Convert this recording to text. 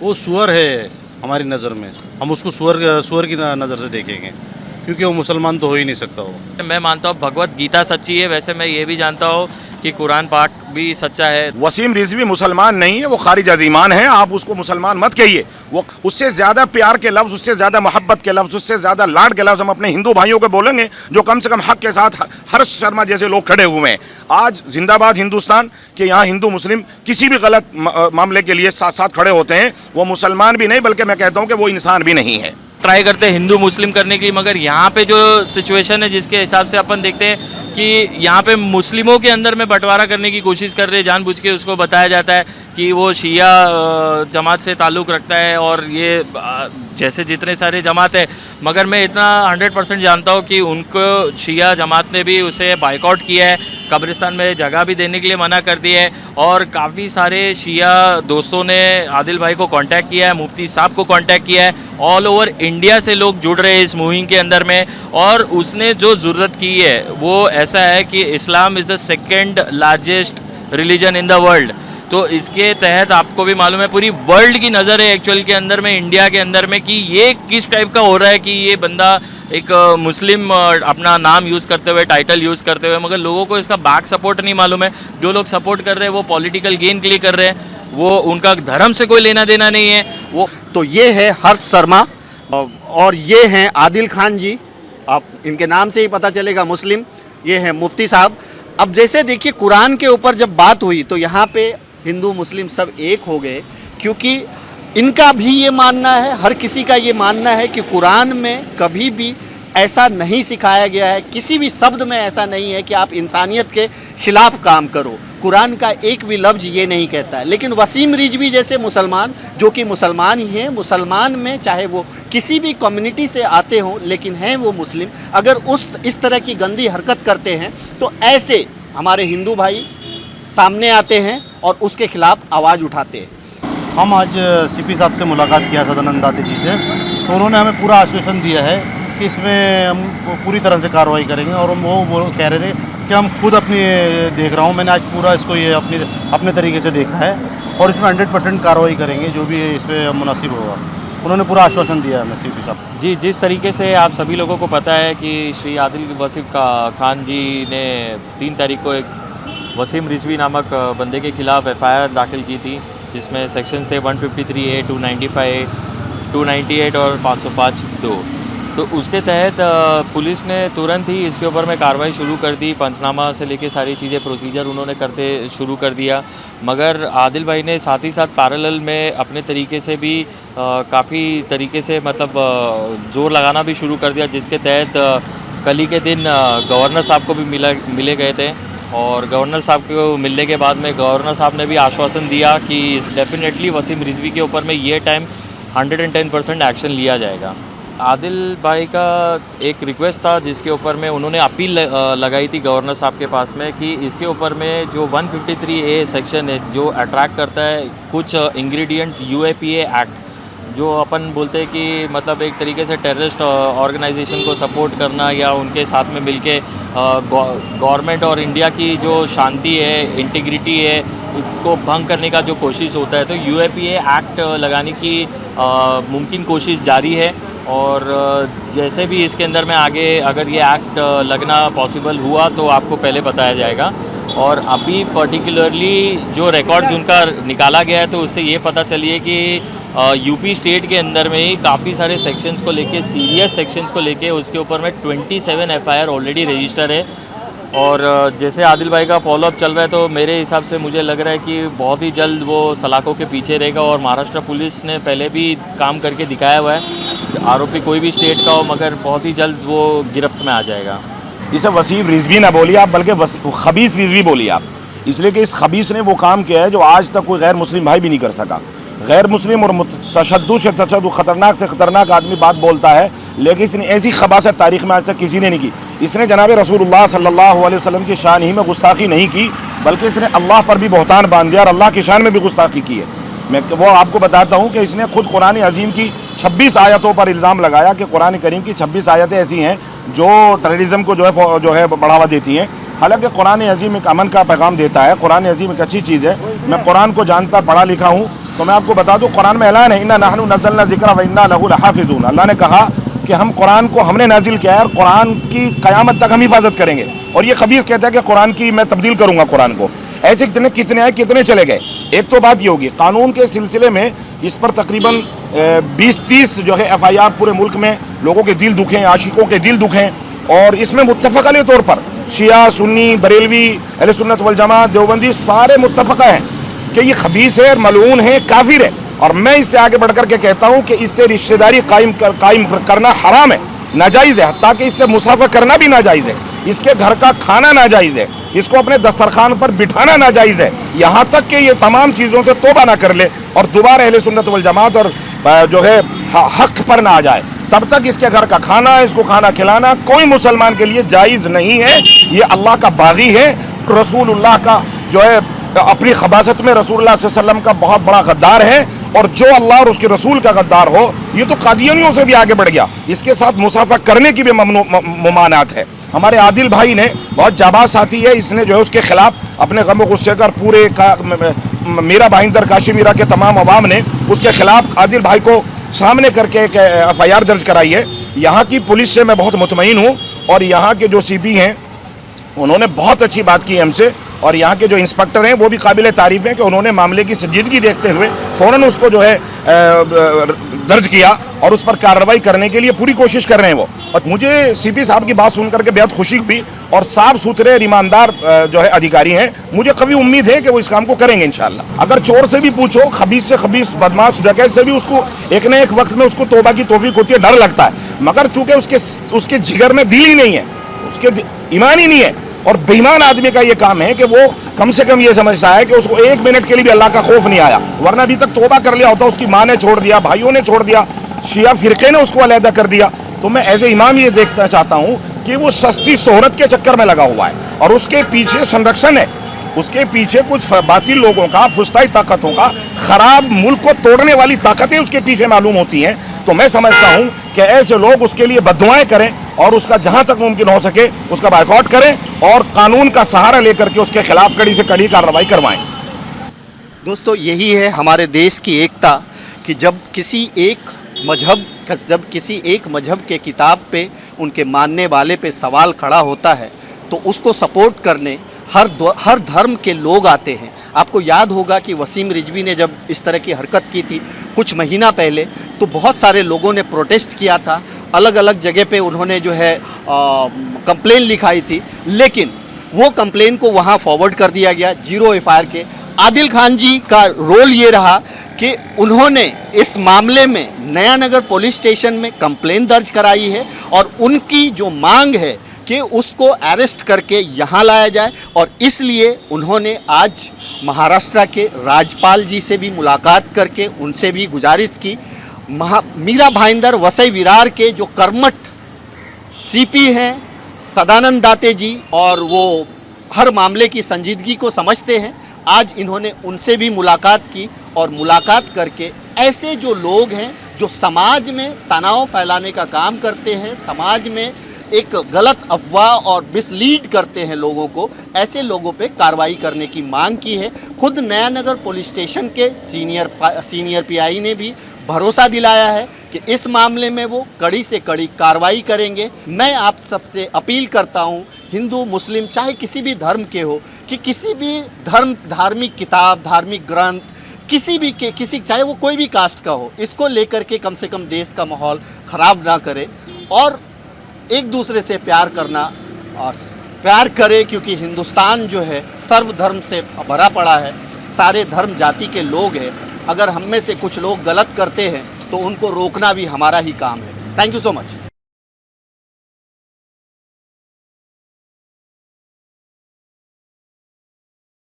वो सुअर है हमारी नज़र में। हम उसको सुअर की नज़र से देखेंगे, क्योंकि वो मुसलमान तो हो ही नहीं सकता वो। मैं मानता हूँ भगवत गीता सच्ची है, वैसे मैं ये भी जानता हूँ कि कुरान पाक भी सच्चा है। वसीम रिजवी मुसलमान नहीं है, वो खारिज अज़ ईमान है। आप उसको मुसलमान मत कहिए। वो उससे ज़्यादा प्यार के लफ्ज़, उससे ज़्यादा मोहब्बत के लफ्ज़, उससे ज़्यादा लाड के लफ्ज़ हम अपने हिंदू भाइयों को बोलेंगे, जो कम से कम हक़ के साथ हर्ष शर्मा जैसे लोग खड़े हुए हैं। आज जिंदाबाद हिंदुस्तान के यहाँ हिंदू मुस्लिम किसी भी गलत मामले के लिए साथ साथ खड़े होते हैं। वो मुसलमान भी नहीं, बल्कि मैं कहता हूँ कि वो इंसान भी नहीं है। ट्राई करते हैं हिंदू मुस्लिम करने के लिए, मगर यहाँ पे जो सिचुएशन है जिसके हिसाब से अपन देखते हैं कि यहाँ पे मुस्लिमों के अंदर में बंटवारा करने की कोशिश कर रहे हैं, जानबूझ के उसको बताया जाता है कि वो शिया जमात से ताल्लुक़ रखता है और ये जैसे जितने सारे जमात है। मगर मैं इतना 100% जानता हूँ कि उनको शिया जमात ने भी उसे बाइकआउट किया है, कब्रिस्तान में जगह भी देने के लिए मना कर दिया है। और काफ़ी सारे शिया दोस्तों ने आदिल भाई को कांटेक्ट किया है, मुफ्ती साहब को कांटेक्ट किया है। ऑल ओवर इंडिया से लोग जुड़ रहे हैं इस मुहिम के अंदर में। और उसने जो ज़रूरत की है वो ऐसा है कि Islam is the second largest religion in the world. तो इसके तहत आपको भी मालूम है पूरी वर्ल्ड की नज़र है एक्चुअल के अंदर में, इंडिया के अंदर में, कि ये किस टाइप का हो रहा है कि ये बंदा एक मुस्लिम अपना नाम यूज़ करते हुए, टाइटल यूज़ करते हुए, मगर लोगों को इसका बैक सपोर्ट नहीं मालूम है। जो लोग सपोर्ट कर रहे हैं वो पॉलिटिकल गेन के लिए कर रहे हैं, वो उनका धर्म से कोई लेना देना नहीं है। वो तो ये है हर्ष शर्मा और ये हैं आदिल खान जी। आप इनके नाम से ही पता चलेगा मुस्लिम। ये हैं मुफ्ती साहब। अब जैसे देखिए कुरान के ऊपर जब बात हुई तो यहाँ पे हिंदू मुस्लिम सब एक हो गए, क्योंकि इनका भी ये मानना है, हर किसी का ये मानना है कि कुरान में कभी भी ऐसा नहीं सिखाया गया है, किसी भी शब्द में ऐसा नहीं है कि आप इंसानियत के खिलाफ काम करो। कुरान का एक भी लफ्ज़ ये नहीं कहता है। लेकिन वसीम रिजवी जैसे मुसलमान, जो कि मुसलमान ही हैं, मुसलमान में चाहे वो किसी भी कम्युनिटी से आते हों लेकिन हैं वो मुस्लिम, अगर इस तरह की गंदी हरकत करते हैं तो ऐसे हमारे हिंदू भाई सामने आते हैं और उसके खिलाफ आवाज़ उठाते हैं। हम आज सीपी साहब से मुलाकात किया सदानंद दाते जी से, तो उन्होंने हमें पूरा आश्वासन दिया है कि इसमें हम पूरी तरह से कार्रवाई करेंगे। और वो कह रहे थे कि हम खुद अपनी देख रहा हूँ, मैंने आज पूरा इसको ये अपने तरीके से देखा है और इसमें 100% कार्रवाई करेंगे जो भी इसमें मुनासिब होगा। उन्होंने पूरा आश्वासन दिया है सीपी साहब जी। जिस तरीके से आप सभी लोगों को पता है कि श्री आदिल वसीम खान जी ने 3 तारीख को एक वसीम रिजवी नामक बंदे के खिलाफ FIR दाखिल की थी, जिसमें सेक्शन थे 153A, 295A, 298 और 505(2). तो उसके तहत पुलिस ने तुरंत ही इसके ऊपर में कार्रवाई शुरू कर दी। पंचनामा से लेके सारी चीज़ें प्रोसीजर उन्होंने करते शुरू कर दिया। मगर आदिल भाई ने साथ ही साथ पैरेलल में अपने तरीके से भी काफ़ी तरीके से मतलब जोर लगाना भी शुरू कर दिया, जिसके तहत कल ही के दिन गवर्नर साहब को भी मिले गए थे। और गवर्नर साहब को मिलने के बाद में गवर्नर साहब ने भी आश्वासन दिया कि डेफिनेटली वसीम रिजवी के ऊपर में ये टाइम 110% एक्शन लिया जाएगा। आदिल भाई का एक रिक्वेस्ट था जिसके ऊपर में उन्होंने अपील लगाई थी गवर्नर साहब के पास में कि इसके ऊपर में जो 153A सेक्शन है जो अट्रैक्ट करता है कुछ इंग्रेडिएंट्स UAPA एक्ट, जो अपन बोलते हैं कि मतलब एक तरीके से टेररिस्ट ऑर्गेनाइजेशन को सपोर्ट करना या उनके साथ में मिलके गवर्नमेंट और इंडिया की जो शांति है, इंटीग्रिटी है, इसको भंग करने का जो कोशिश होता है, तो UAPA एक्ट लगाने की मुमकिन कोशिश जारी है। और जैसे भी इसके अंदर में आगे अगर ये एक्ट लगना पॉसिबल हुआ तो आपको पहले बताया जाएगा। और अभी पर्टिकुलरली जो रिकॉर्ड्स उनका निकाला गया है तो उससे ये पता चलिए कि यूपी स्टेट के अंदर में ही काफ़ी सारे सेक्शंस को लेके, सीरियस सेक्शंस को लेके उसके ऊपर में 27 FIR ऑलरेडी रजिस्टर है। और जैसे आदिल भाई का फॉलोअप चल रहा है तो मेरे हिसाब से मुझे लग रहा है कि बहुत ही जल्द वो सलाखों के पीछे रहेगा। और महाराष्ट्र पुलिस ने पहले भी काम करके दिखाया हुआ है, आरोपी कोई भी स्टेट का हो, मगर बहुत ही जल्द वो गिरफ्त में आ जाएगा। इसे वसीम रिजवी ना बोलिए आप, बल्कि खबीस रिजवी बोलिए आप, इसलिए कि इस खबीस ने वो काम किया है जो आज तक कोई गैर मुस्लिम भाई भी नहीं कर सका। गैर मुस्लिम और तशद्दुद से तशद्दुद, ख़तरनाक से ख़तरनाक आदमी बात बोलता है, लेकिन इसने ऐसी खबासत तारीख़ में आज तक किसी ने नहीं की। इसने जनाब रसूलुल्लाह सल्लल्लाहु अलैहि वसल्लम की शान ही में गुस्ताखी नहीं की, बल्कि इसने अल्लाह पर भी बहतान बांध दिया और अल्लाह की शान में भी गुस्ताखी की है। मैं वो आपको बताता हूँ कि इसने खुद कुरान अज़ीम की 26 आयतों पर इल्ज़ाम लगाया कि कुरान करीम की 26 आयतें ऐसी हैं जो टेररिज्म को जो है बढ़ावा देती हैं। हालांकि कुरान अज़ीम एक अमन का पैगाम देता है, कुरान अज़ीम एक अच्छी चीज़ है। मैं कुरान को जानता, पढ़ा लिखा हूँ, तो मैं आपको बता दूं, कुरान में ऐलान है, इन्ना नहनु नज़्ज़लना ज़िक्रा व इन्ना लहु लहाफ़िज़ून। अल्लाह ने कहा कि हम कुरान को हमने नाजिल किया है और कुरान की क़यामत तक हम हिफाजत करेंगे। और ये खबीस कहता है कि कुरान की मैं तब्दील करूँगा कुरान को। ऐसे कितने आए, कितने चले गए। एक तो बात ये होगी, कानून के सिलसिले में इस पर तकरीबन 20-30 जो है FIR पूरे मुल्क में लोगों के दिल दुखें, आशिकों के दिल दुखें। और इसमें मुत्तफ़क़ तौर पर शिया, सुन्नी, बरेलवी, अहले सुन्नत वल जमात, देवबंदी सारे मुत्तफ़क़ हैं कि ये खबीस है, मलऊन है, काफिर है। और मैं इससे आगे बढ़कर के कहता हूँ कि इससे रिश्तेदारी कायम करना हराम है, नाजायज़ है, हत्ता कि इससे मुसाफा करना भी नाजायज़ है, इसके घर का खाना नाजायज़ है, इसको अपने दस्तरखान पर बिठाना नाजायज़ है। यहाँ तक कि ये तमाम चीज़ों से तौबा ना कर ले और दोबारा अहले सुन्नत वल जमात और जो है हक़ पर ना आ जाए, तब तक इसके घर का खाना, इसको खाना खिलाना कोई मुसलमान के लिए जायज़ नहीं है। ये अल्लाह का बागी है, रसूलुल्लाह का जो है अपनी खबासत में रसूलुल्लाह सल्लल्लाहु अलैहि वसल्लम का बहुत बड़ा गद्दार है। और जो अल्लाह और उसके रसूल का गद्दार हो, ये तो कादियानियों से भी आगे बढ़ गया, इसके साथ मुसाफा करने की भी ममानात है। हमारे आदिल भाई ने बहुत जाबाज साथी है, इसने जो है उसके खिलाफ अपने गम गुस्से कर पूरे मीरा भाईंदर काशी मीरा के तमाम अवाम ने उसके खिलाफ आदिल भाई को सामने करके एक FIR दर्ज कराई है। यहाँ की पुलिस से मैं बहुत मुतमईन हूँ और यहाँ के जो CP हैं उन्होंने बहुत अच्छी बात की हमसे, और यहाँ के जो इंस्पेक्टर हैं वो भी काबिल तारीफ़ हैं कि उन्होंने मामले की संजीदगी देखते हुए फ़ौरन उसको जो है दर्ज किया और उस पर कार्रवाई करने के लिए पूरी कोशिश कर रहे हैं वो। और मुझे CP साहब की बात सुनकर के बेहद खुशी हुई और साफ सुथरे ईमानदार जो है अधिकारी हैं। मुझे कभी उम्मीद है कि वो इस काम को करेंगे इंशाअल्लाह। अगर चोर से भी पूछो, खबीस से खबीस, बदमाश, डकैत से भी उसको एक न एक वक्त में उसको तौबा की तौफीक होती है, डर लगता है, मगर चूँकि उसके जिगर में दिल ही नहीं है, उसके ईमान ही नहीं है। और बेईमान आदमी का ये काम है कि वो कम से कम ये समझता है कि उसको एक मिनट के लिए भी अल्लाह का खौफ नहीं आया, वरना अभी तक तौबा कर लिया होता। उसकी माँ ने छोड़ दिया, भाइयों ने छोड़ दिया, शिया फिरके ने उसको अलहदा कर दिया। तो मैं एज ए इमाम ये देखना चाहता हूँ कि वो सस्ती शोहरत के चक्कर में लगा हुआ है और उसके पीछे संरक्षण है, उसके पीछे कुछ बातिल लोगों का, फुस्ताई ताकतों का, खराब मुल्क को तोड़ने वाली ताकतें उसके पीछे मालूम होती हैं। तो मैं समझता हूँ कि ऐसे लोग उसके लिए बद्दुआएं करें और उसका जहाँ तक मुमकिन हो सके उसका बायकॉट करें और कानून का सहारा लेकर के उसके खिलाफ कड़ी से कड़ी कार्रवाई करवाएं। दोस्तों, यही है हमारे देश की एकता कि जब किसी एक मजहब के किताब पे, उनके मानने वाले पे सवाल खड़ा होता है तो उसको सपोर्ट करने हर धर्म के लोग आते हैं। आपको याद होगा कि वसीम रिजवी ने जब इस तरह की हरकत की थी कुछ महीना पहले, तो बहुत सारे लोगों ने प्रोटेस्ट किया था, अलग अलग जगह पे उन्होंने जो है कंप्लेन लिखाई थी, लेकिन वो कंप्लेन को वहाँ फॉरवर्ड कर दिया गया 0 FIR के। आदिल खान जी का रोल ये रहा कि उन्होंने इस मामले में नया नगर पुलिस स्टेशन में कंप्लेन दर्ज कराई है और उनकी जो मांग है कि उसको अरेस्ट करके यहाँ लाया जाए, और इसलिए उन्होंने आज महाराष्ट्र के राज्यपाल जी से भी मुलाकात करके उनसे भी गुजारिश की। मीरा भाईंदर वसई विरार के जो कर्मठ CP हैं सदानंद दाते जी, और वो हर मामले की संजीदगी को समझते हैं, आज इन्होंने उनसे भी मुलाकात की और मुलाकात करके ऐसे जो लोग हैं जो समाज में तनाव फैलाने का काम करते हैं, समाज में एक गलत अफवाह और मिसलीड करते हैं लोगों को, ऐसे लोगों पे कार्रवाई करने की मांग की है। खुद नया नगर पुलिस स्टेशन के सीनियर PI ने भी भरोसा दिलाया है कि इस मामले में वो कड़ी से कड़ी कार्रवाई करेंगे। मैं आप सबसे अपील करता हूँ, हिंदू मुस्लिम चाहे किसी भी धर्म के हो, कि किसी भी धार्मिक किताब, धार्मिक ग्रंथ, किसी चाहे वो कोई भी कास्ट का हो, इसको लेकर के कम से कम देश का माहौल ख़राब ना करे और एक दूसरे से प्यार करे, क्योंकि हिंदुस्तान जो है सर्वधर्म से भरा पड़ा है, सारे धर्म जाति के लोग हैं। अगर हम में से कुछ लोग गलत करते हैं तो उनको रोकना भी हमारा ही काम है। Thank you so much.